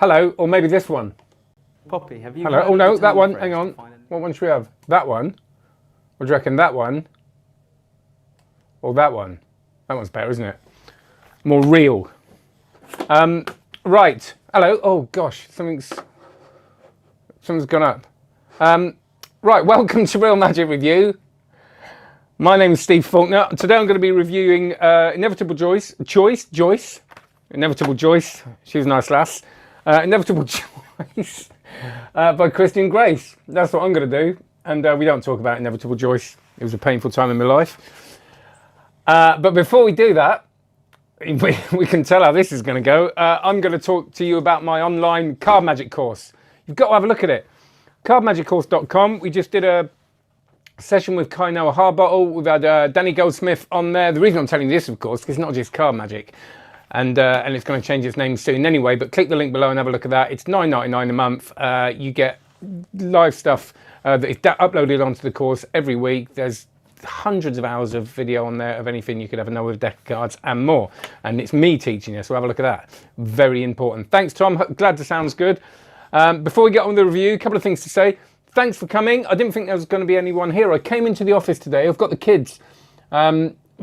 Hello, or maybe this one. Poppy, have you? Hello. Oh no, that one. Hang on. What one should we have? That one. Or do you reckon that one? Or that one? That one's better, isn't it? More real. Right. Hello. Oh gosh, something's gone up. Right. Welcome to Real Magic Review. My name is Steve Faulkner. Today I'm going to be reviewing Inevitable Joyce. Inevitable Joyce. She was a nice lass. Inevitable Joyce by Christian Grace. That's what I'm going to do. And we don't talk about Inevitable Joyce. It was a painful time in my life. But before we do that, we can tell how this is going to go. I'm going to talk to you about my online card magic course. You've got to have a look at it. Cardmagiccourse.com. We just did a session with Kai Noah Harbottle. We've had Danny Goldsmith on there. The reason I'm telling you this, of course, because it's not just card magic. And it's going to change its name soon anyway, but click the link below and have a look at that. It's $9.99 a month. You get live stuff that is uploaded onto the course every week. There's hundreds of hours of video on there of anything you could ever know with deck cards and more. And it's me teaching you, so have a look at that. Very important. Thanks, Tom. Glad the sound's good. Before we get on with the review, a couple of things to say. Thanks for coming. I didn't think there was going to be anyone here. I came into the office today. I've got the kids.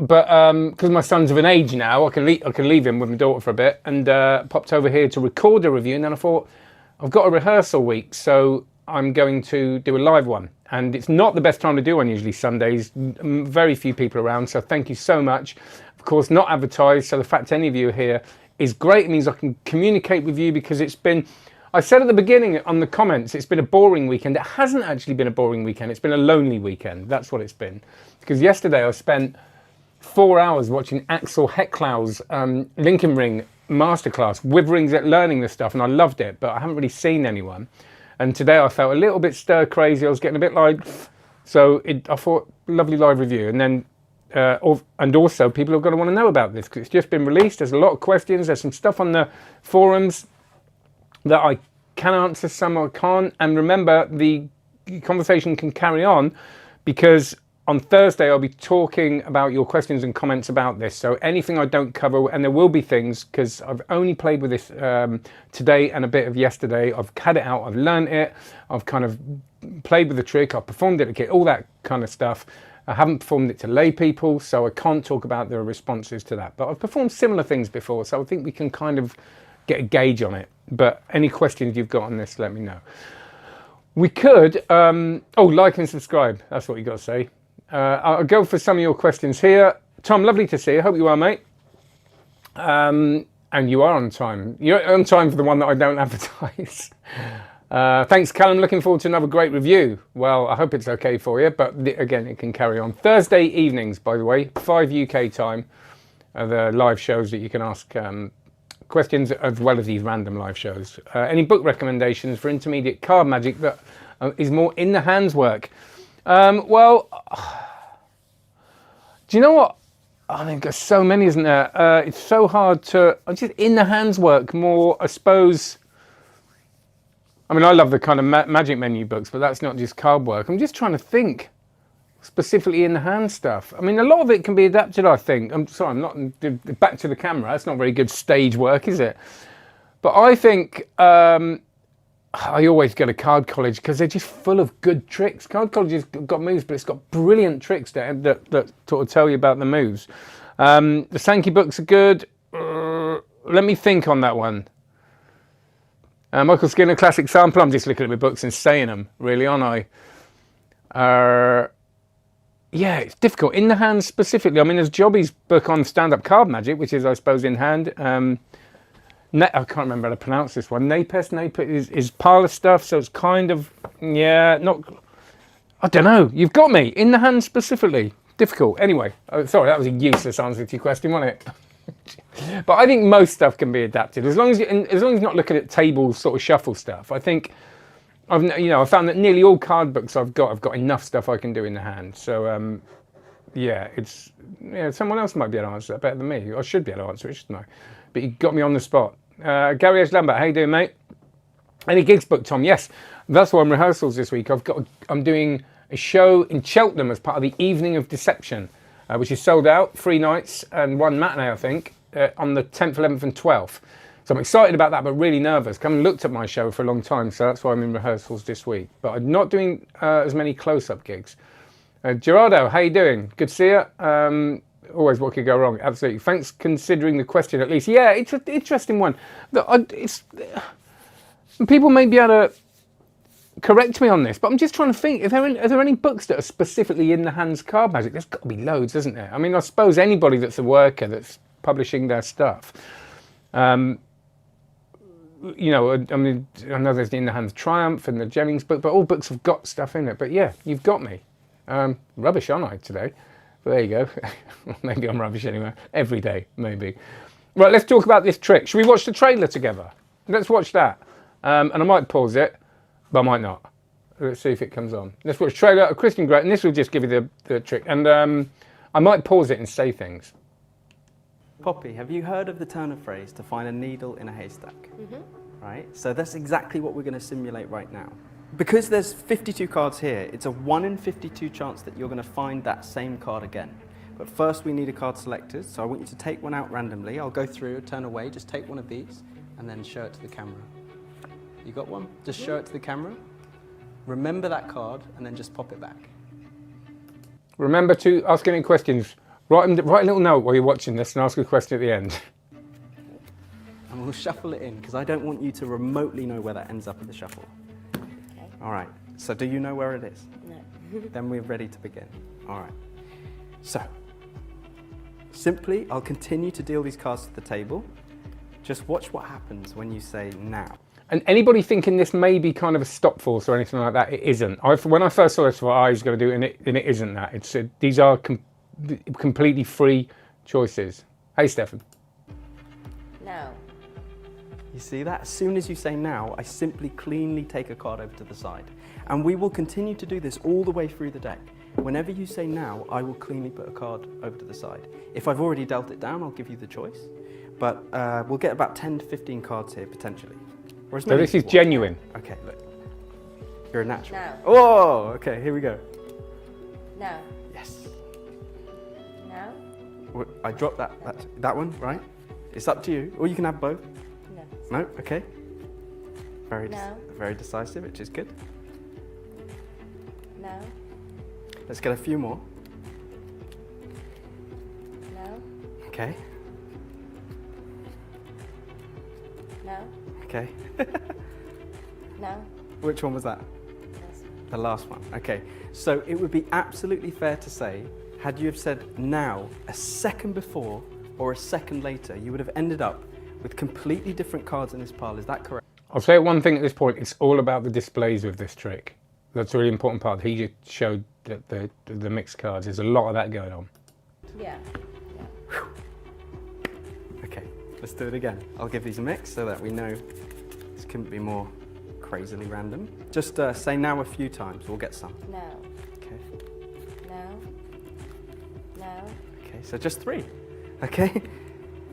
But because my son's of an age now, I can leave him with my daughter for a bit, and popped over here to record a review. And then I thought, I've got a rehearsal week, so I'm going to do a live one. And it's not the best time to do one, usually Sundays. Very few people around, so thank you so much. Of course, not advertised, so the fact any of you are here is great. It means I can communicate with you, because it's been, I said at the beginning on the comments, it's been a boring weekend. It hasn't actually been a boring weekend. It's been a lonely weekend. That's what it's been. Because yesterday I spent 4 hours watching Axel Hecklau's Lincoln Ring masterclass, Witherings at learning this stuff, and I loved it, but I haven't really seen anyone. And today I felt a little bit stir crazy. I was getting a bit like, so I thought, lovely live review. And then, and also people are going to want to know about this, because it's just been released. There's a lot of questions. There's some stuff on the forums that I can answer, some I can't. And remember, the conversation can carry on, because on Thursday, I'll be talking about your questions and comments about this. So anything I don't cover, and there will be things, because I've only played with this today and a bit of yesterday. I've had it out, I've learned it, I've kind of played with the trick, I've performed it again, all that kind of stuff. I haven't performed it to lay people, so I can't talk about the responses to that. But I've performed similar things before, so I think we can kind of get a gauge on it. But any questions you've got on this, let me know. We could, like and subscribe, that's what you got to say. I'll go for some of your questions here. Tom, lovely to see you. Hope you are, mate. And you are on time. You're on time for the one that I don't advertise. Thanks, Callum. Looking forward to another great review. Well, I hope it's okay for you, but again, it can carry on. Thursday evenings, by the way, 5 UK time, are the live shows that you can ask questions, as well as these random live shows. Any book recommendations for intermediate card magic that is more in the hands work? Well, do you know what? I think there's so many, isn't there? It's so hard to, just in the hands work more, I suppose. I mean, I love the kind of magic menu books, but that's not just card work. I'm just trying to think specifically in the hand stuff. I mean, a lot of it can be adapted, I think. I'm sorry, I'm not, back to the camera. That's not very good stage work, is it? But I think, I always go to Card College because they're just full of good tricks. Card College has got moves, but it's got brilliant tricks that sort of tell you about the moves. The Sankey books are good. Let me think on that one. Michael Skinner, classic sample. I'm just looking at my books and saying them, really, aren't I? Yeah, it's difficult. In the hand specifically. I mean, there's Jobby's book on stand-up card magic, which is, I suppose, in hand. I can't remember how to pronounce this one. Napes is parlour stuff, so it's kind of, yeah, not, I don't know. You've got me. In the hand specifically. Difficult. Anyway, sorry, that was a useless answer to your question, wasn't it? But I think most stuff can be adapted. As long as you're not looking at table sort of shuffle stuff. I think, I found that nearly all card books I've got enough stuff I can do in the hand. So, yeah, someone else might be able to answer that better than me. I should be able to answer it, shouldn't I? But you got me on the spot. Gary H. Lambert, how you doing, mate? Any gigs booked, Tom? Yes, that's why I'm rehearsals this week. I'm doing a show in Cheltenham as part of the Evening of Deception, which is sold out, 3 nights and 1 matinee, I think, on the 10th, 11th and 12th. So I'm excited about that, but really nervous. Haven't looked at my show for a long time, so that's why I'm in rehearsals this week. But I'm not doing as many close-up gigs. Gerardo, how you doing? Good to see you. Always what could go wrong, absolutely. Thanks considering the question at least. Yeah, it's an interesting one. People may be able to correct me on this, but I'm just trying to think, are there any books that are specifically in the Hans card magic? There's got to be loads, isn't there? I mean, I suppose anybody that's a worker that's publishing their stuff. You know, I mean, I know there's the In the Hands Triumph and the Jennings book, but all books have got stuff in it. But yeah, you've got me. Rubbish, aren't I, today? But there you go. Maybe I'm rubbish anyway. Every day, maybe. Right, let's talk about this trick. Should we watch the trailer together? Let's watch that. And I might pause it, but I might not. Let's see if it comes on. Let's watch the trailer of Christian Grey, and this will just give you the trick. And I might pause it and say things. Poppy, have you heard of the Turner phrase, to find a needle in a haystack? Right, so that's exactly what we're going to simulate right now. Because there's 52 cards here, it's a 1 in 52 chance that you're going to find that same card again. But first we need a card selected, so I want you to take one out randomly. I'll go through, turn away, just take one of these, and then show it to the camera. You got one? Just show it to the camera. Remember that card, and then just pop it back. Remember to ask any questions. Write a little note while you're watching this and ask a question at the end. And we'll shuffle it in, because I don't want you to remotely know where that ends up in the shuffle. Okay. All right, so do you know where it is? No. Then we're ready to begin. All right. So, simply, I'll continue to deal these cards to the table. Just watch what happens when you say now. And anybody thinking this may be kind of a stop force or anything like that, it isn't. When I first saw this, I thought, I was going to do it, and it isn't that. These are completely free choices. Hey, Stefan. No. You see that? As soon as you say now, I simply cleanly take a card over to the side. And we will continue to do this all the way through the deck. Whenever you say now, I will cleanly put a card over to the side. If I've already dealt it down, I'll give you the choice. But we'll get about 10 to 15 cards here, potentially. So this is genuine. Okay, look. You're a natural. No. Oh, okay, here we go. No. Yes. No. I dropped that one, right? It's up to you. Or you can have both. No. No? Okay. No. Very decisive, which is good. No. Let's get a few more. No. Okay. No. Okay. No. Which one was that? Yes. The last one. Okay. So it would be absolutely fair to say, had you have said now a second before or a second later, you would have ended up with completely different cards in this pile. Is that correct? I'll say one thing at this point. It's all about the displays with this trick. That's a really important part. He just showed the mixed cards. There's a lot of that going on. Yeah. Okay, let's do it again. I'll give these a mix so that we know this couldn't be more crazily random. Just say now a few times. We'll get some. No. Okay. No. No. Okay, so just 3. Okay?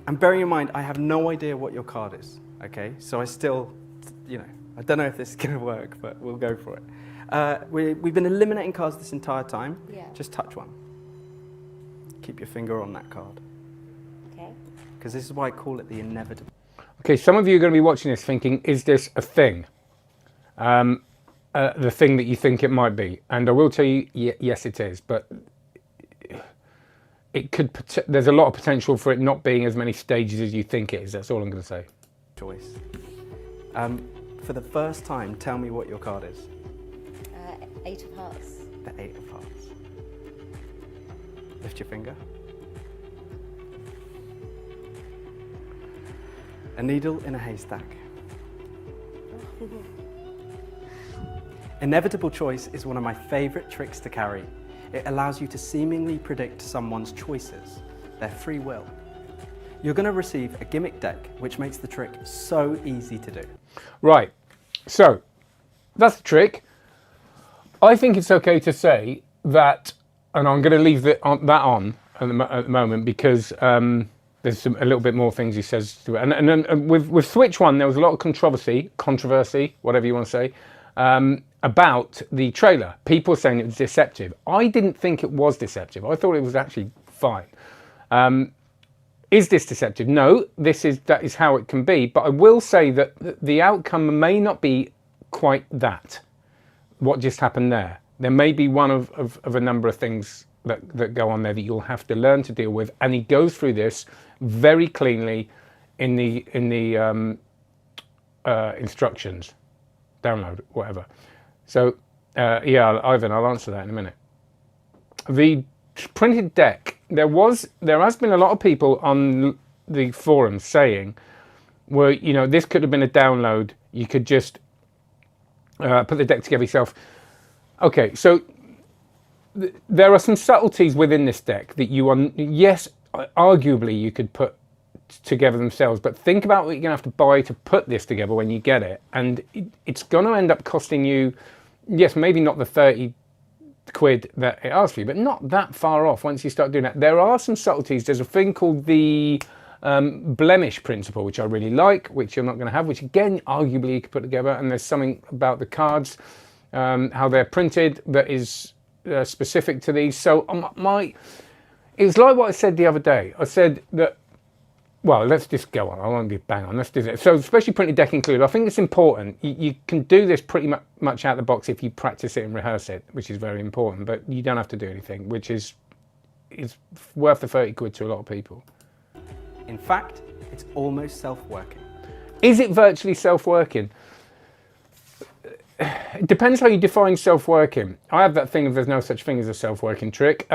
And bearing in mind, I have no idea what your card is. Okay? So I still, I don't know if this is going to work, but we'll go for it. We've been eliminating cards this entire time. Yeah. Just touch one. Keep your finger on that card. Okay. Because this is why I call it the inevitable. Okay, some of you are going to be watching this thinking, is this a thing? The thing that you think it might be. And I will tell you, yes it is, but it could. There's a lot of potential for it not being as many stages as you think it is. That's all I'm going to say. Choice. For the first time, tell me what your card is. 8 of hearts. The 8 of hearts. Lift your finger. A needle in a haystack. Inevitable choice is one of my favourite tricks to carry. It allows you to seemingly predict someone's choices, their free will. You're going to receive a gimmick deck, which makes the trick so easy to do. Right, so that's the trick. I think it's okay to say that, and I'm going to leave that on at the moment because there's a little bit more things he says to it. And with Switch 1, there was a lot of controversy, whatever you want to say, about the trailer. People saying it was deceptive. I didn't think it was deceptive. I thought it was actually fine. Is this deceptive? No, that is how it can be. But I will say that the outcome may not be quite that. What just happened there? There may be one of a number of things that go on there that you'll have to learn to deal with. And he goes through this very cleanly in the instructions, download, whatever. So yeah, Ivan, I'll answer that in a minute. The printed deck, there has been a lot of people on the forums saying, well, you know, this could have been a download. You could just put the deck together yourself. Okay, so there are some subtleties within this deck that yes, arguably you could put together themselves, but think about what you're going to have to buy to put this together when you get it, and it's going to end up costing you, yes, maybe not the 30 quid that it asks for you, but not that far off once you start doing that. There are some subtleties. There's a thing called the blemish principle, which I really like, which you're not going to have, which again, arguably you could put together, and there's something about the cards, how they're printed, that is specific to these. So it was like what I said the other day. I said that, well, let's just go on. I won't be bang on. Let's do it. So, especially printed deck included, I think it's important. You can do this pretty much out of the box if you practice it and rehearse it, which is very important. But you don't have to do anything, which is worth the 30 quid to a lot of people. In fact, it's almost self-working. Is it virtually self-working? It depends how you define self-working. I have that thing of there's no such thing as a self-working trick.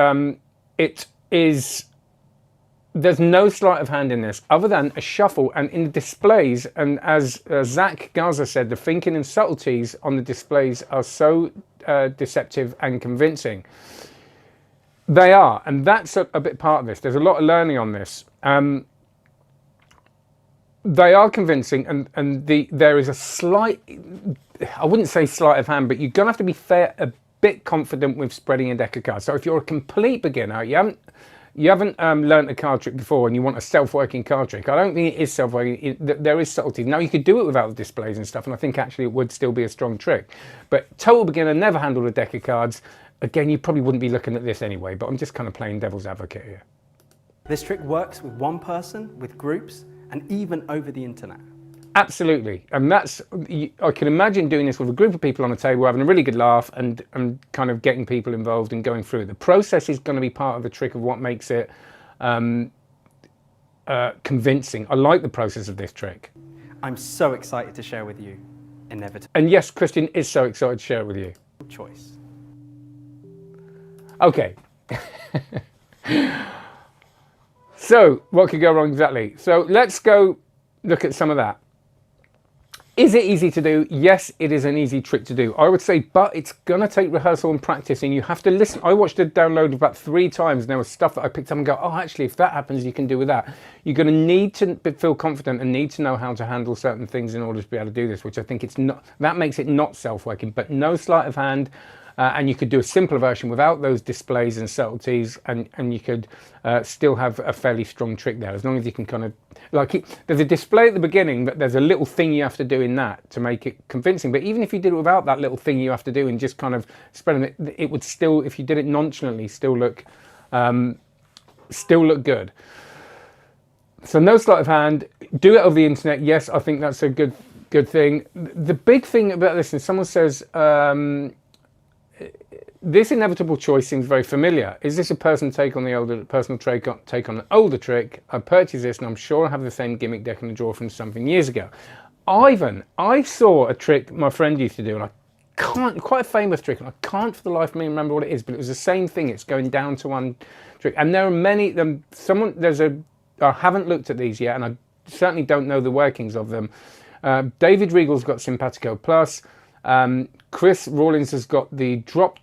It is. There's no sleight of hand in this other than a shuffle, and in the displays, and as Zach Garza said, the thinking and subtleties on the displays are so deceptive and convincing. They are, and that's a bit part of this. There's a lot of learning on this. They are convincing, and there is a slight, I wouldn't say sleight of hand, but you're going to have to be a bit confident with spreading a deck of cards. So if you're a complete beginner, you haven't learnt a card trick before and you want a self-working card trick, I don't think it is self-working. There is subtlety. Now, you could do it without the displays and stuff, and I think actually it would still be a strong trick. But total beginner, never handled a deck of cards, again, you probably wouldn't be looking at this anyway, but I'm just kind of playing devil's advocate here. This trick works with one person, with groups, and even over the internet. Absolutely, and I can imagine doing this with a group of people on a table, having a really good laugh, and kind of getting people involved and going through it. The process is going to be part of the trick of what makes it convincing. I like the process of this trick. I'm so excited to share with you Inevitable. And yes, Christian is so excited to share it with you. Choice. Okay. So, what could go wrong exactly? So, let's go look at some of that. Is it easy to do? Yes, it is an easy trick to do. I would say, but it's going to take rehearsal and practice, and you have to listen. I watched it download about 3 times, and there was stuff that I picked up and go, oh, actually, if that happens, you can do with that. You're going to need to feel confident and need to know how to handle certain things in order to be able to do this, which I think that makes it not self-working, but no sleight of hand. And you could do a simpler version without those displays and subtleties, and you could still have a fairly strong trick there, as long as you can kind of, there's a display at the beginning, but there's a little thing you have to do in that to make it convincing. But even if you did it without that little thing you have to do and just kind of spreading it, it would still, if you did it nonchalantly, still look good. So no sleight of hand, do it over the internet. Yes, I think that's a good thing. The big thing about this is someone says, this inevitable choice seems very familiar. Is this a personal take on an older trick? I purchased this and I'm sure I have the same gimmick deck in the drawer from something years ago. Ivan, I saw a trick my friend used to do, and quite a famous trick, and I can't for the life of me remember what it is, but it was the same thing. It's going down to one trick. And there are many, I haven't looked at these yet, and I certainly don't know the workings of them. David Regal's got Simpatico Plus. Chris Rawlins has got the drop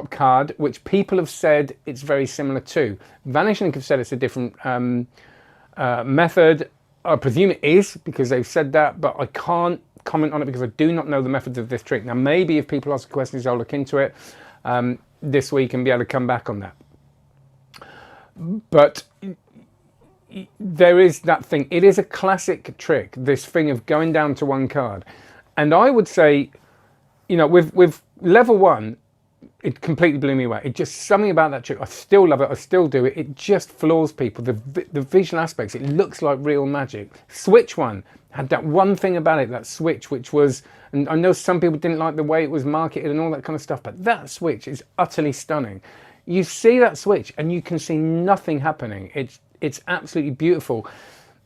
card, which people have said it's very similar to. Vanishing have said it's a different method. I presume it is, because they've said that, but I can't comment on it because I do not know the methods of this trick. Now, maybe if people ask questions, I'll look into it this week and be able to come back on that. But there is that thing. It is a classic trick, this thing of going down to one card. And I would say, with level 1, it completely blew me away. It just, something about that trick, I still love it, I still do it. It just floors people. The visual aspects, it looks like real magic. Switch one had that one thing about it, that switch, which was, and I know some people didn't like the way it was marketed and all that kind of stuff, but that switch is utterly stunning. You see that switch and you can see nothing happening. It's absolutely beautiful.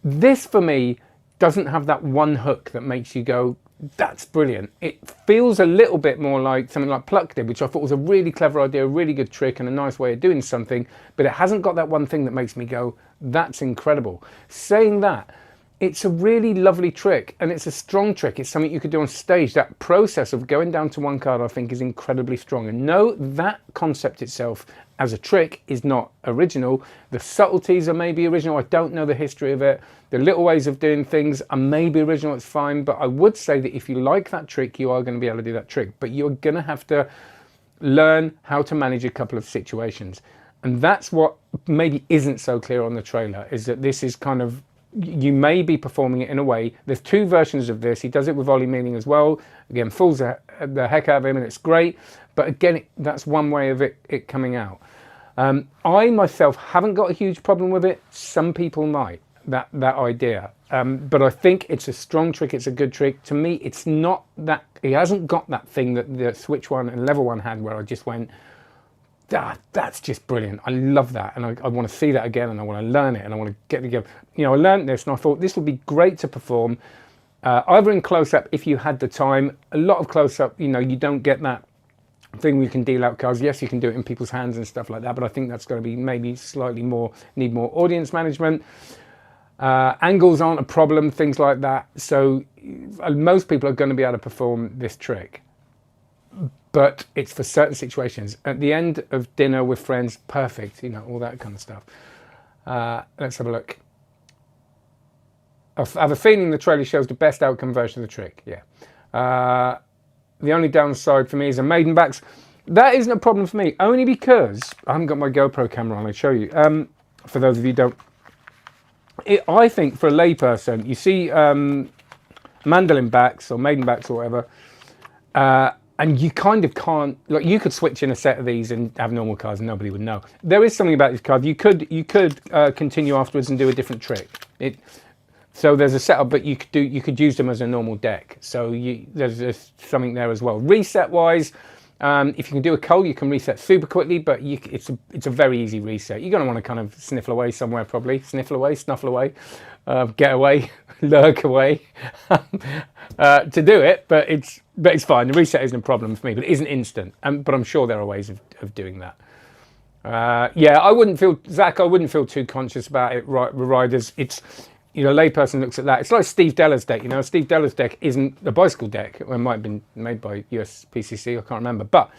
This, for me, doesn't have that one hook that makes you go, that's brilliant. It feels a little bit more like something like Pluck did, which I thought was a really clever idea, a really good trick and a nice way of doing something, but it hasn't got that one thing that makes me go, that's incredible. Saying that, it's a really lovely trick and it's a strong trick. It's something you could do on stage. That process of going down to one card, I think, is incredibly strong. And no, that concept itself as a trick is not original. The subtleties are maybe original. I don't know the history of it. The little ways of doing things are maybe original, it's fine. But I would say that if you like that trick, you are going to be able to do that trick. But you're going to have to learn how to manage a couple of situations. And that's what maybe isn't so clear on the trailer, is that this is kind of, you may be performing it in a way. There's two versions of this. He does it with Ollie Mealing as well. Again, fools the heck out of him and it's great. But again, that's one way of it coming out. I myself haven't got a huge problem with it. Some people might, that idea. But I think it's a strong trick. It's a good trick. To me, it's not that, he hasn't got that thing that the Switch one and Level one had where I just went, that's just brilliant. I love that, and I want to see that again, and I want to learn it, and I want to get together. You know, I learned this, and I thought this would be great to perform, either in close-up if you had the time. A lot of close-up, you know, you don't get that thing where you can deal out cards. Yes, you can do it in people's hands and stuff like that, but I think that's going to be maybe slightly more, need more audience management. Angles aren't a problem, things like that. So most people are going to be able to perform this trick. But it's for certain situations. At the end of dinner with friends, perfect, you know, all that kind of stuff. Let's have a look. I have a feeling the trailer shows the best outcome version of the trick, yeah. The only downside for me is the maiden backs. That isn't a problem for me, only because I haven't got my GoPro camera on, I'll show you. For those of you who don't. I think for a layperson, you see mandolin backs or maiden backs or whatever, and you kind of can't, like, you could switch in a set of these and have normal cards and nobody would know. There is something about these cards. You could continue afterwards and do a different trick. So there's a setup, but you could use them as a normal deck. So there's something there as well. Reset wise, if you can do a cull, you can reset super quickly, but it's a very easy reset. You're going to want to kind of sniffle away somewhere, probably sniffle away, snuffle away, get away, lurk away to do it. But it's fine. The reset isn't a problem for me, but it isn't instant. But I'm sure there are ways of doing that. Yeah, I wouldn't feel too conscious about it. Riders, it's, you know, layperson looks at that. It's like Steve Deller's deck. You know, Steve Deller's deck isn't a bicycle deck. It might have been made by USPCC. I can't remember. But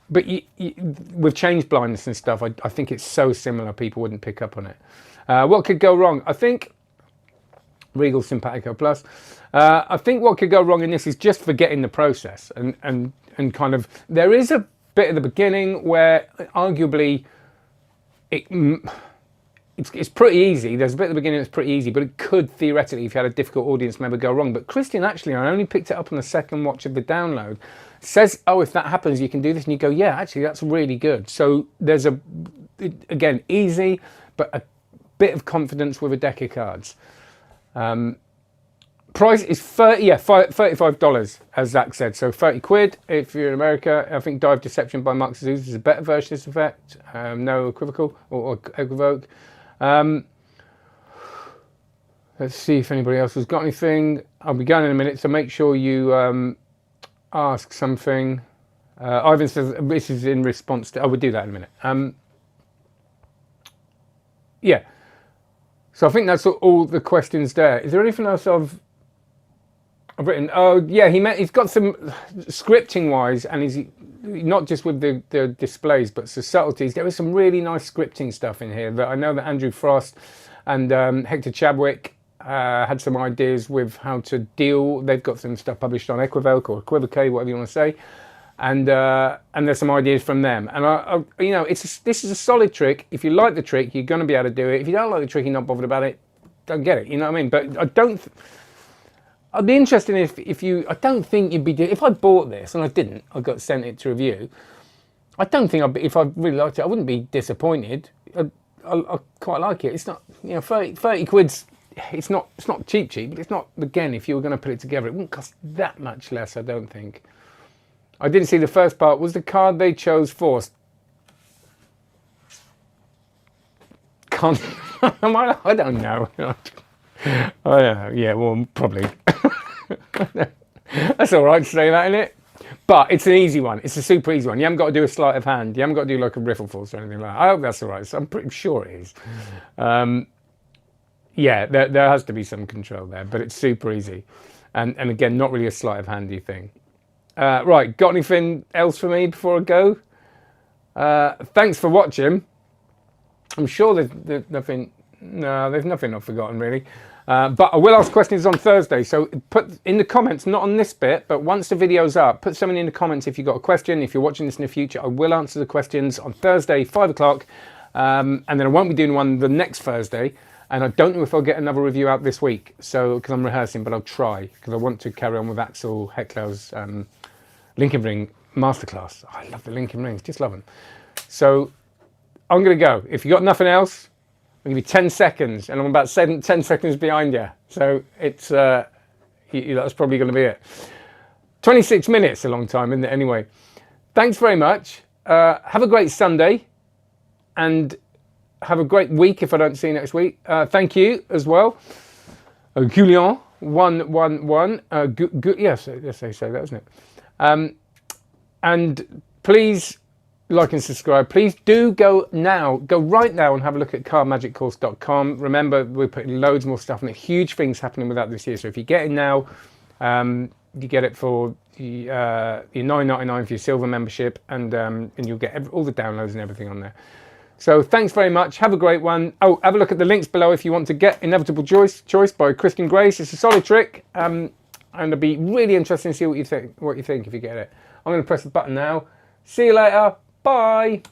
with change blindness and stuff, I think it's so similar. People wouldn't pick up on it. What could go wrong? I think Regal Simpatico Plus. I think what could go wrong in this is just forgetting the process and kind of, there is a bit at the beginning where arguably it's pretty easy. There's a bit at the beginning that's pretty easy, but it could theoretically, if you had a difficult audience member, go wrong. But Christian, actually, I only picked it up on the second watch of the download, says, oh, if that happens, you can do this. And you go, yeah, actually, that's really good. So there's again, easy, but a bit of confidence with a deck of cards. Price is $35, as Zach said. So 30 quid if you're in America. I think Dive Deception by Mark Zuz is a better version of this effect. No equivocal or equivoke. Let's see if anybody else has got anything. I'll be going in a minute, so make sure you ask something. Ivan says this is in response to, we'll do that in a minute. Yeah. So I think that's all the questions there. Is there anything else I've written? Oh yeah, he's got some scripting wise, and he's not just with the displays, but the subtleties. There is some really nice scripting stuff in here that I know that Andrew Frost and Hector Chadwick had some ideas with how to deal. They've got some stuff published on Equivoke or Equivocate, whatever you want to say, and there's some ideas from them. And you know, this is a solid trick. If you like the trick, you're going to be able to do it. If you don't like the trick, you're not bothered about it, don't get it. You know what I mean? But I'd be interested if you, I don't think you'd be, if I bought this, and I didn't, I got sent it to review, I don't think if I really liked it, I wouldn't be disappointed. I quite like it. It's not, 30 quid's, it's not cheap, but it's not, again, if you were going to put it together, it wouldn't cost that much less, I don't think. I didn't see the first part. Was the card they chose forced? Can't, I don't know. Oh yeah, well, probably. That's all right to say that, isn't it? But it's an easy one. It's a super easy one. You haven't got to do a sleight of hand. You haven't got to do like a riffle force or anything like that. I hope that's all right. So I'm pretty sure it is. Yeah, there has to be some control there, but it's super easy. And again, not really a sleight of handy thing. Right, got anything else for me before I go? Thanks for watching. I'm sure there's nothing. No, there's nothing I've forgotten really. But I will ask questions on Thursday, so put in the comments, not on this bit, but once the video's up, put something in the comments if you've got a question. If you're watching this in the future, I will answer the questions on Thursday, 5 o'clock, and then I won't be doing one the next Thursday, and I don't know if I'll get another review out this week, so because I'm rehearsing, but I'll try, because I want to carry on with Axel Heckler's Lincoln Ring Masterclass. I love the Lincoln Rings, just love them. So I'm going to go. If you've got nothing else, I'll give you 10 seconds, and I'm about 10 seconds behind you. So it's that's probably going to be it. 26 minutes, a long time, isn't it? Anyway, thanks very much. Have a great Sunday, and have a great week if I don't see you next week. Thank you as well. Julian 111. Yes, they say that, isn't it? And please like and subscribe. Please do go right now and have a look at cardmagiccourse.com. Remember, we're putting loads more stuff on it. Huge things happening with that this year. So if you get in now, you get it for your $9.99 for your silver membership, and you'll get all the downloads and everything on there. So thanks very much. Have a great one. Oh, have a look at the links below if you want to get Inevitable Choice by Christian Grace. It's a solid trick, and it'll be really interesting to see what you think if you get it. I'm going to press the button now. See you later. Bye.